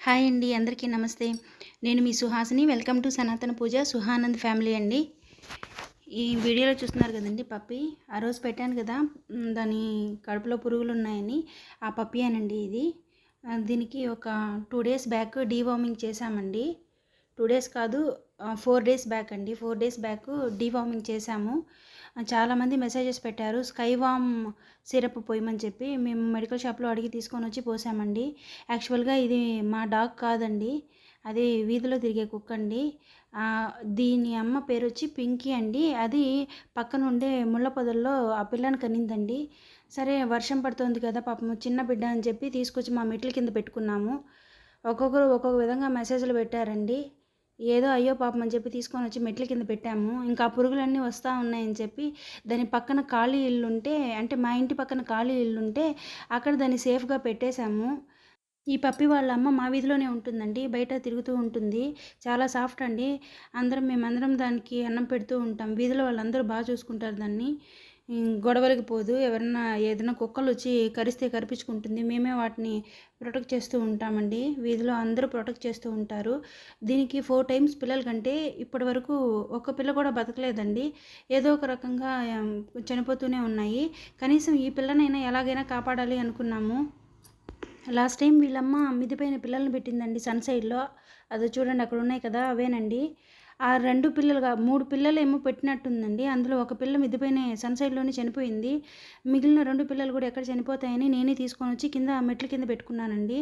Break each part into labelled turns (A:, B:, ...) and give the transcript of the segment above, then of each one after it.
A: Hi అండి. అందరికీ నమస్తే. నేను మీ సుహాసిని. వెల్కమ్ టు సనాతన పూజ సుహానంద్ ఫ్యామిలీ అండి. ఈ వీడియోలో చూస్తున్నారు కదండి పప్పి. ఆ రోజు పెట్టాను కదా, దాని కడుపులో పురుగులు ఉన్నాయని. ఆ పప్పియేనండి ఇది. దీనికి ఒక 2 డేస్ బ్యాక్ డీవార్మింగ్ చేశామండి. 2 డేస్ కాదు, 4 డేస్ బ్యాక్ అండి. 4 డేస్ బ్యాక్ డీవార్మింగ్ చేశాము. చాలామంది మెసేజెస్ పెట్టారు స్కైవామ్ సిరప్ పోయమని చెప్పి. మేము మెడికల్ షాప్లో అడిగి తీసుకొని వచ్చి పోసామండి. యాక్చువల్గా ఇది మా డాగ్ కాదండి, అది వీధిలో తిరిగే కుక్క అండి. దీని అమ్మ పేరు వచ్చి పింకీ అండి. అది పక్కన ఉండే ముళ్ళ పొదల్లో ఆ పిల్లని కనిందండి. సరే వర్షం పడుతుంది కదా, పాపం చిన్న బిడ్డ అని చెప్పి తీసుకొచ్చి మా మెట్ల కింద పెట్టుకున్నాము. ఒక్కొక్కరు ఒక్కొక్క విధంగా మెసేజ్లు పెట్టారండి. ఏదో అయ్యో పాపం అని చెప్పి తీసుకొని వచ్చి మెట్ల కింద పెట్టాము. ఇంకా ఆ పురుగులన్నీ వస్తూ ఉన్నాయని చెప్పి దాని పక్కన ఖాళీ ఇల్లు ఉంటే, అంటే మా ఇంటి పక్కన ఖాళీ ఇల్లు ఉంటే అక్కడ దాన్ని సేఫ్గా పెట్టేశాము. ఈ పప్పి వాళ్ళ అమ్మ మా వీధిలోనే ఉంటుందండి, బయట తిరుగుతూ ఉంటుంది. చాలా సాఫ్ట్ అండి. మేమందరం దానికి అన్నం పెడుతూ ఉంటాం. వీధిలో వాళ్ళందరూ బాగా చూసుకుంటారు దాన్ని. గొడవలకి పోదు. ఎవరన్నా ఏదైనా కుక్కలు వచ్చి కరిస్తే కరిపించుకుంటుంది. మేమే వాటిని ప్రొటెక్ట్ చేస్తూ ఉంటామండి. వీధిలో అందరూ ప్రొటెక్ట్ చేస్తూ ఉంటారు. దీనికి 4 టైమ్స్ పిల్లల కంటే ఇప్పటి వరకు ఒక్క పిల్ల కూడా బతకలేదండి. ఏదో ఒక రకంగా చనిపోతూనే ఉన్నాయి. కనీసం ఈ పిల్లనైనా ఎలాగైనా కాపాడాలి అనుకున్నాము. లాస్ట్ టైం వీళ్ళమ్మ మిదిపైన పిల్లల్ని పెట్టిందండి సన్ సైడ్లో. అది చూడండి అక్కడ ఉన్నాయి కదా, అవేనండి. ఆ 2 పిల్లలుగా 3 పిల్లలు ఏమో పెట్టినట్టుందండి. అందులో ఒక పిల్ల మిదిపైన సన్ సైడ్లోనే చనిపోయింది. మిగిలిన 2 పిల్లలు కూడా ఎక్కడ చనిపోతాయని నేనే తీసుకొని వచ్చి కింద మెట్ల కింద పెట్టుకున్నానండి.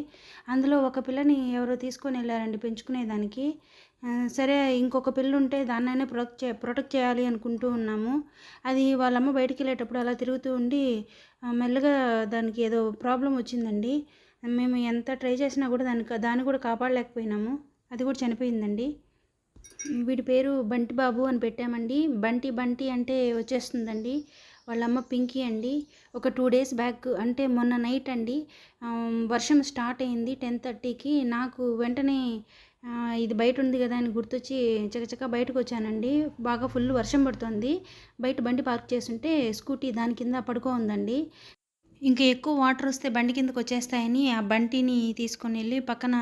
A: అందులో ఒక పిల్లని ఎవరో తీసుకొని వెళ్ళారండి పెంచుకునేదానికి. సరే ఇంకొక పిల్ల ఉంటే దాన్నైనా ప్రొటెక్ట్ చేయాలి అనుకుంటూ ఉన్నాము. అది వాళ్ళమ్మ బయటికి వెళ్ళేటప్పుడు అలా తిరుగుతూ ఉండి మెల్లగా దానికి ఏదో ప్రాబ్లం వచ్చిందండి. మేము ఎంత ట్రై చేసినా కూడా దాన్ని కూడా కాపాడలేకపోయినాము. అది కూడా చనిపోయిందండి. వీడి పేరు బంటి బాబు అని పెట్టామండి. బంటి బంటి అంటే వచ్చేస్తుందండి. వాళ్ళమ్మ పింకీ అండి. ఒక 2 డేస్ బ్యాక్ అంటే మొన్న నైట్ అండి, వర్షం స్టార్ట్ అయింది 10:30కి. నాకు వెంటనే ఇది బయట ఉంది కదా అని గుర్తొచ్చి చకచకా బయటకు వచ్చానండి. బాగా ఫుల్ వర్షం పడుతుంది. బయట బండి పార్క్ చేస్తుంటే స్కూటీ దాని కింద పడుకో ఉందండి. ఇంకా ఎక్కువ వాటర్ వస్తే బండి కిందకు వచ్చేస్తాయని ఆ బంటిని తీసుకొని వెళ్ళి పక్కన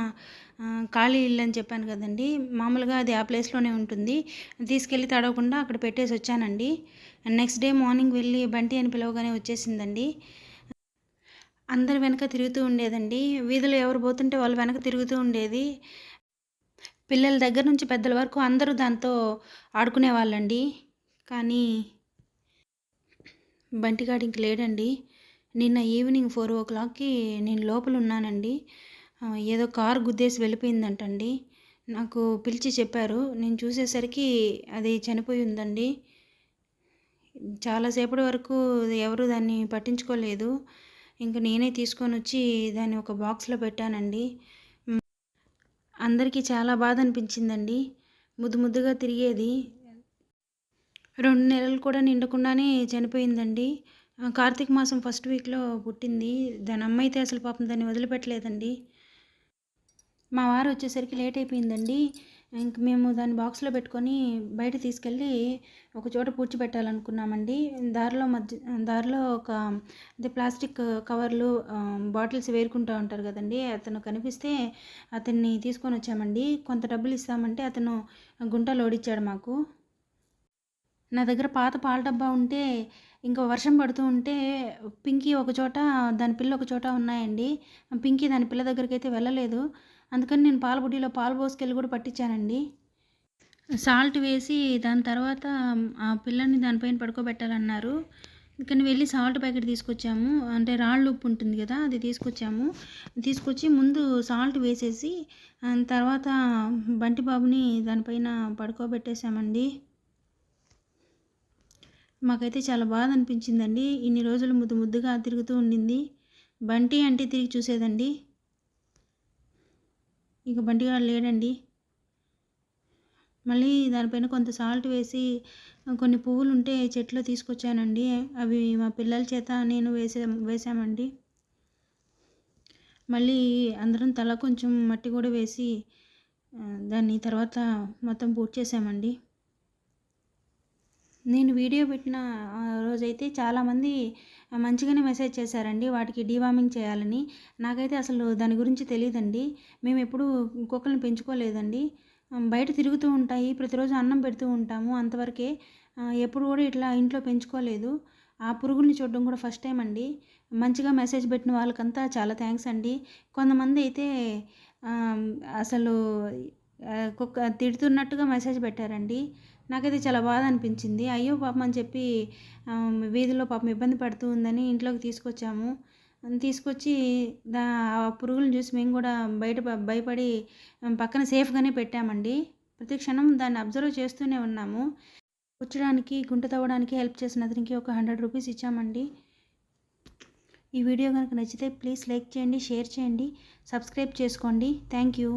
A: ఖాళీ ఇల్లు అని చెప్పాను కదండి, మామూలుగా అది ఆ ప్లేస్లోనే ఉంటుంది. తీసుకెళ్ళి తడవకుండా అక్కడ పెట్టేసి వచ్చానండి. నెక్స్ట్ డే మార్నింగ్ వెళ్ళి బంటి అని పిలవగానే వచ్చేసిందండి. అందరు వెనక తిరుగుతూ ఉండేదండి. వీధిలో ఎవరు పోతుంటే వాళ్ళు వెనక తిరుగుతూ ఉండేది. పిల్లల దగ్గర నుంచి పెద్దల వరకు అందరూ దాంతో ఆడుకునే వాళ్ళండి. కానీ బంటిగాడు ఇంక లేడండి. నిన్న ఈవినింగ్ 4 o'clockకి నేను లోపల ఉన్నానండి. ఏదో కారు గుద్దేసి వెళ్ళిపోయిందంటండి. నాకు పిలిచి చెప్పారు. నేను చూసేసరికి అది చనిపోయి ఉందండి. చాలాసేపటి వరకు ఎవరు దాన్ని పట్టించుకోలేదు. ఇంక నేనే తీసుకొని వచ్చి దాన్ని ఒక బాక్స్లో పెట్టానండి. అందరికీ చాలా బాధ అనిపించిందండి. ముద్దు ముద్దుగా తిరిగేది. 2 నెలలు కూడా నిండకుండానే చనిపోయిందండి. కార్తీక మాసం ఫస్ట్ వీక్లో పుట్టింది. దాని అమ్మ అయితే అసలు పాపం దాన్ని వదిలిపెట్టలేదండి. మా వారు వచ్చేసరికి లేట్ అయిపోయిందండి. ఇంక మేము దాన్ని బాక్స్లో పెట్టుకొని బయట తీసుకెళ్ళి ఒక చోట పూడ్చిపెట్టాలనుకున్నామండి. దారిలో ఒక అదే ప్లాస్టిక్ కవర్లు బాటిల్స్ వేరుకుంటూ ఉంటారు కదండి, అతను కనిపిస్తే అతన్ని తీసుకొని వచ్చామండి. కొంత డబ్బులు ఇస్తామంటే అతను గుంటలో ఓడిచ్చాడు మాకు. నా దగ్గర పాత పాల డబ్బా ఉంటే, ఇంకా వర్షం పడుతూ ఉంటే పింకీ ఒక చోట, దాని పిల్ల ఒక చోట ఉన్నాయండి. పింకీ దాని పిల్ల దగ్గరికైతే వెళ్ళలేదు. అందుకని నేను పాల బుడ్డిలో పాలు పోసుకెళ్ళి కూడా పట్టించానండి. సాల్ట్ వేసి దాని తర్వాత ఆ పిల్లని దానిపైన పడుకోబెట్టాలన్నారు. అందుకని వెళ్ళి సాల్ట్ ప్యాకెట్ తీసుకొచ్చాము. అంటే రాళ్ళు ఉప్పు ఉంటుంది కదా, అది తీసుకొచ్చాము. తీసుకొచ్చి ముందు సాల్ట్ వేసేసి తర్వాత బంటి బాబుని దానిపైన పడుకోబెట్టేశామండి. మాకైతే చాలా బాధ అనిపించిందండి. ఇన్ని రోజులు ముద్దు ముద్దుగా తిరుగుతూ ఉండింది. బంటి అంటే తిరిగి చూసేదండి. ఇక బంటిగాడు లేడండి. మళ్ళీ దానిపైన కొంత సాల్ట్ వేసి కొన్ని పువ్వులు ఉంటే చెట్లో తీసుకొచ్చానండి. అవి మా పిల్లల చేత నేను వేసామండి. మళ్ళీ అందరం తల కొంచెం మట్టి కూడా వేసి దాన్ని తర్వాత మొత్తం పూడ్చేసామండి. నేను వీడియో పెట్టిన రోజైతే చాలామంది మంచిగానే మెసేజ్ చేశారండి వాటికి డీవార్మింగ్ చేయాలని. నాకైతే అసలు దాని గురించి తెలీదండి. మేమెప్పుడూ కుక్కల్ని పెంచుకోలేదండి. బయట తిరుగుతూ ఉంటాయి. ప్రతిరోజు అన్నం పెడుతూ ఉంటాము అంతవరకే. ఎప్పుడు కూడా ఇట్లా ఇంట్లో పెంచుకోలేదు. ఆ పురుగుల్ని చూడడం కూడా ఫస్ట్ టైం అండి. మంచిగా మెసేజ్ పెట్టిన వాళ్ళకంతా చాలా థ్యాంక్స్ అండి. కొంతమంది అయితే ఆహ్, అసలు కుక్క తిడుతున్నట్టుగా మెసేజ్ పెట్టారండి. నాకైతే చాలా బాధ అనిపించింది. అయ్యో పాపం అని చెప్పి వీధిలో పాపం ఇబ్బంది పడుతూ ఉందని ఇంట్లోకి తీసుకొచ్చాము. తీసుకొచ్చి ఆ పురుగులను చూసి మేము కూడా భయపడి పక్కన సేఫ్‌గానే పెట్టామండి. ప్రతి క్షణం దాన్ని అబ్జర్వ్ చేస్తూనే ఉన్నాము. కూర్చోడానికి, గుంట తవ్వడానికి హెల్ప్ చేసిన అతనికి ఒక ₹100 ఇచ్చామండి. ఈ వీడియో గనుక నచ్చితే ప్లీజ్ లైక్ చేయండి, షేర్ చేయండి, సబ్స్క్రైబ్ చేసుకోండి. Thank you.